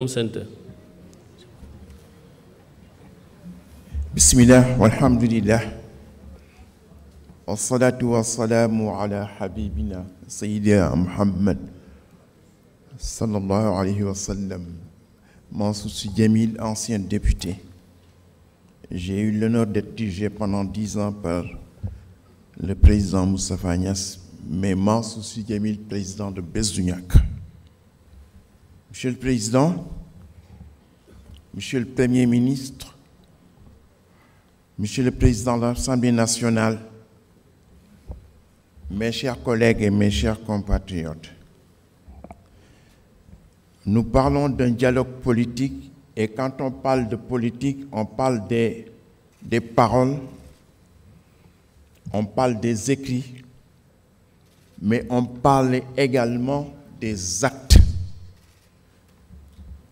Center. Bismillah, walhamdulillah, wassalatu wassalamu ala habibina Sayyidina Muhammad sallallahu alayhi wa sallam. Mansour Sy Djamil, ancien député. J'ai eu l'honneur d'être dirigé pendant 10 ans par le président Moustapha Niasse, mais Mansour Sy Djamil, président de Bës du Ñakk. Monsieur le Président, Monsieur le Premier ministre, Monsieur le Président de l'Assemblée nationale, mes chers collègues et mes chers compatriotes, nous parlons d'un dialogue politique et quand on parle de politique, on parle des paroles, on parle des écrits, mais on parle également des actes.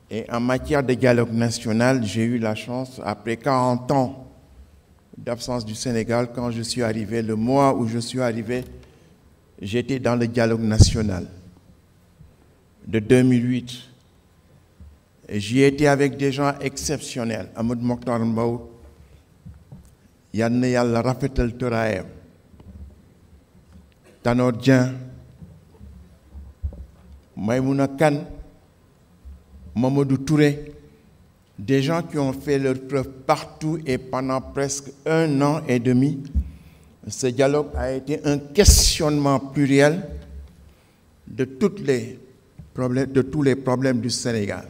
Et en matière de dialogue national, j'ai eu la chance, après 40 ans d'absence du Sénégal, quand je suis arrivé, le mois où je suis arrivé, j'étais dans le dialogue national de 2008. Et j'y étais avec des gens exceptionnels. Amadou Mokhtar Mbow, yal na Yàlla rafetal tëraayam, Tanor Dieng, Maïmouna Kane, Mamadou Touré, des gens qui ont fait leur preuve partout et pendant presque 1 an et demi. Ce dialogue a été un questionnement pluriel de tous les problèmes du Sénégal.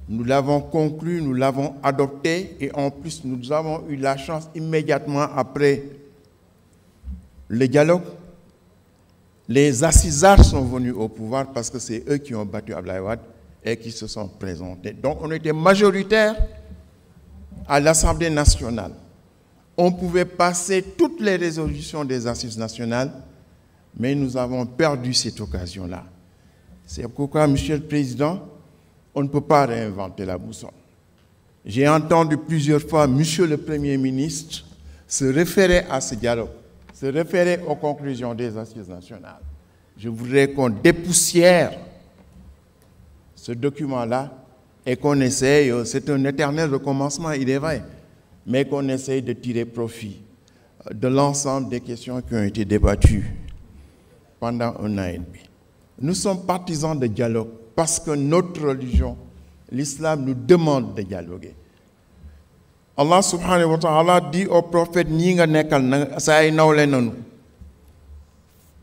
Nous l'avons conclu, nous l'avons adopté et en plus nous avons eu la chance immédiatement après le dialogue. Les assisards sont venus au pouvoir parce que c'est eux qui ont battu Abdoulaye Wade et qui se sont présentés. Donc on était majoritaire à l'Assemblée nationale. On pouvait passer toutes les résolutions des assises nationales, mais nous avons perdu cette occasion-là. C'est pourquoi, Monsieur le Président, on ne peut pas réinventer la boussole. J'ai entendu plusieurs fois Monsieur le Premier ministre se référer à ce dialogue, se référer aux conclusions des assises nationales. Je voudrais qu'on dépoussière ce document-là et qu'on essaye, c'est un éternel recommencement, il est vrai, mais qu'on essaye de tirer profit de l'ensemble des questions qui ont été débattues pendant 1 an et demi. Nous sommes partisans de dialogue parce que notre religion, l'islam, nous demande de dialoguer. Allah subhanahu wa ta'ala dit au prophète, ñi nga nekkal na sa ay nawle nanu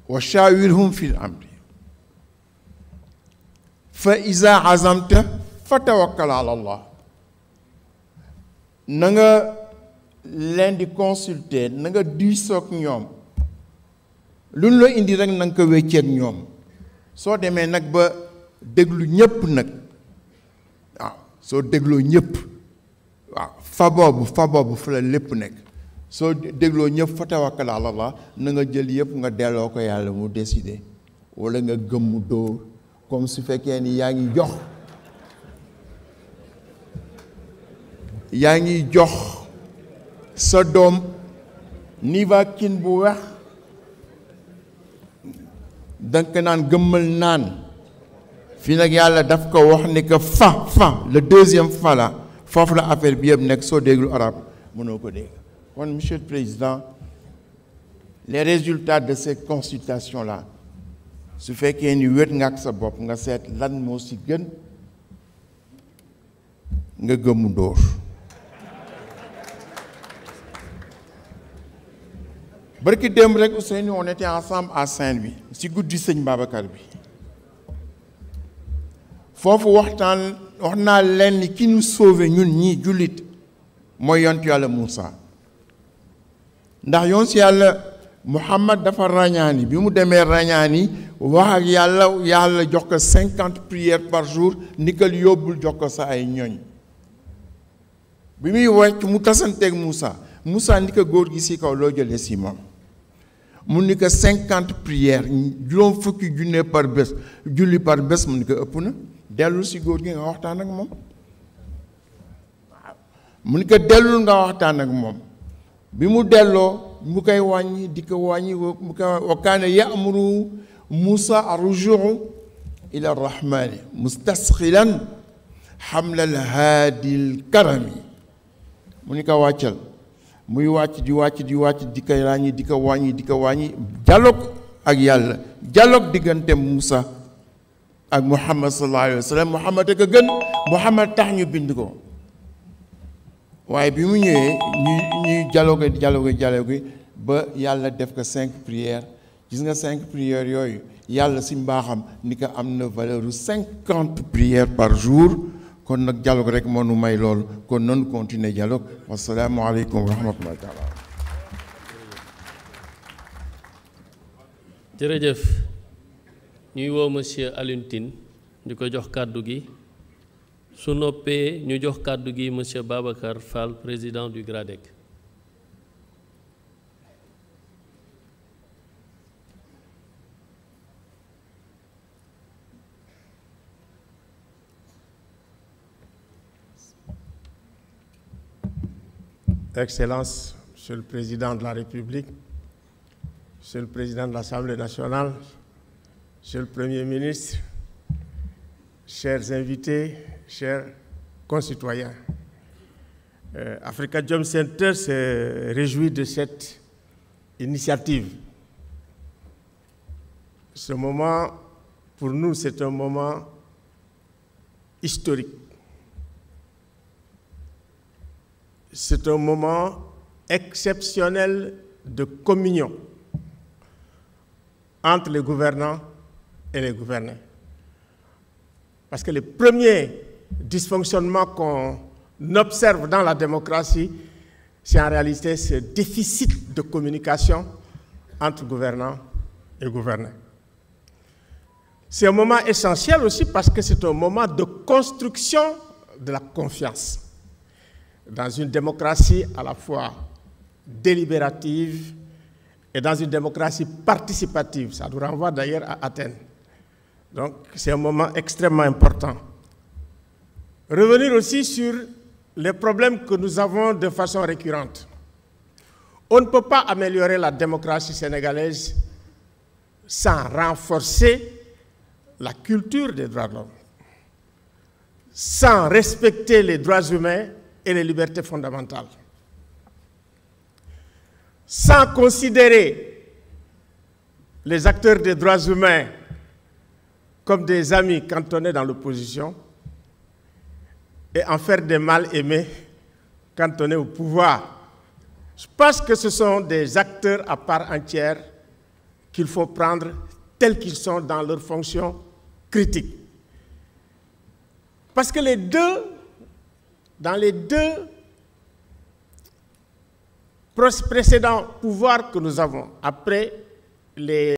wa shawirhum fil amri fa iza azamta fatawakkal ala Allah. Na nga leen di consulter, na nga diisoog ñoom luñ la indi rek na nga ko wécceeg ñoom soo demee nag ba déglu ñëpp nag waaw soo dégloo ñëpp waaw fa boobu fa la lépp nekk soo dégloo ñëpp fatawakkal ala Allah na nga jël yëpp nga delloo ko yàlla mu décider wala nga gëmmu dóor comme su fekkee ni yaa ngi jox sa doom nivaquine bu weex danga naan gëmmal naan fii nag yàlla daf ko wax ni que fa le deuxième fa la foofu la affaire bi yëpp nekk soo déglu arab mënoo ko dégg. Kon Monsieur le Président, les résultats de ces consultations là su fekkee ni wét nga ak sa bopp nga seet lan moo si gën nga gëmmu dóor. Barki démb rek Ousseynou on était ensemble à Saint-Louis si guddi Sëñ Babacar bi foofu wax naa leen ni ki ñu sauvé ñun ñii jullit mooy yonent Yàlla Moussa ndax yonent Yàlla Muhammad dafa ràññaani bi mu demee ràññaani wax ak yàlla jox ko 50 prières par jour ni ko yóbbul jox ko sa ay ñoñ bi muy wàcc mu tasanteeg Moussa ni ko góor gi si kaw loo jëlee si moom mu ni ko 50 prières juróom fukki junne par bés julli par bés mu ni ko ëpp na dellul si góor gi nga waxtaan ak moom mu ni ko dellul nga waxtaan ak moom bi mu delloo mu koy wàññi di ko wàññi mu ko wa kaana ya'muru Moussa ar-rujuu إلى الرحمن مستسخلا حمل الهادي الكرم منيكا واتشل muy wàcc di ka wàññi di ko wàññi dialogue ak yàlla dialogue diggante Moussa ak Muhammad sallallahu alayhi wa sallam Muhammad ak a gën Muhammad tax ñu bind ko waaye bi mu ñëwee ñuy dialogue ba yàlla def ko 5 prières gis nga 5 prières yooyu yàlla si mbaaxam ni ko am na valeur 50 prières par jour kon nag dialogue rek moo nu may lool kon noonu continuer dialogue wassalaamu aleykum wa rahmatullahi taala. jërëjëf ñuy woo monsieur Alioune Tine di ko jox kàddu gi su noppee ñu jox kàddu gi monsieur Babacar Fall président du GRADEC. Excellences, Monsieur le Président de la République, Monsieur le Président de l'Assemblée nationale, Monsieur le Premier ministre, chers invités, chers concitoyens, Africa Jom Center se réjouit de cette initiative. Ce moment, pour nous, c'est un moment historique. C'est un moment exceptionnel de communion entre les gouvernants et les gouvernés. Parce que les premiers dysfonctionnements qu'on observe dans la démocratie, c'est en réalité ce déficit de communication entre gouvernants et gouvernés. C'est un moment essentiel aussi parce que c'est un moment de construction de la confiance. Dans une démocratie à la fois délibérative et dans une démocratie participative. Ça nous renvoie d'ailleurs à Athènes. Donc c'est un moment extrêmement important. Revenir aussi sur les problèmes que nous avons de façon récurrente. On ne peut pas améliorer la démocratie sénégalaise sans renforcer la culture des droits de l'homme, sans respecter les droits humains et les libertés fondamentales, sans considérer les acteurs des droits humains comme des amis quand on est dans l'opposition et en faire des mal-aimés quand on est au pouvoir. Je pense que ce sont des acteurs à part entière qu'il faut prendre tels qu'ils sont dans leurs fonctions critiques. Parce que dans les deux précédents pouvoirs que nous avons, après les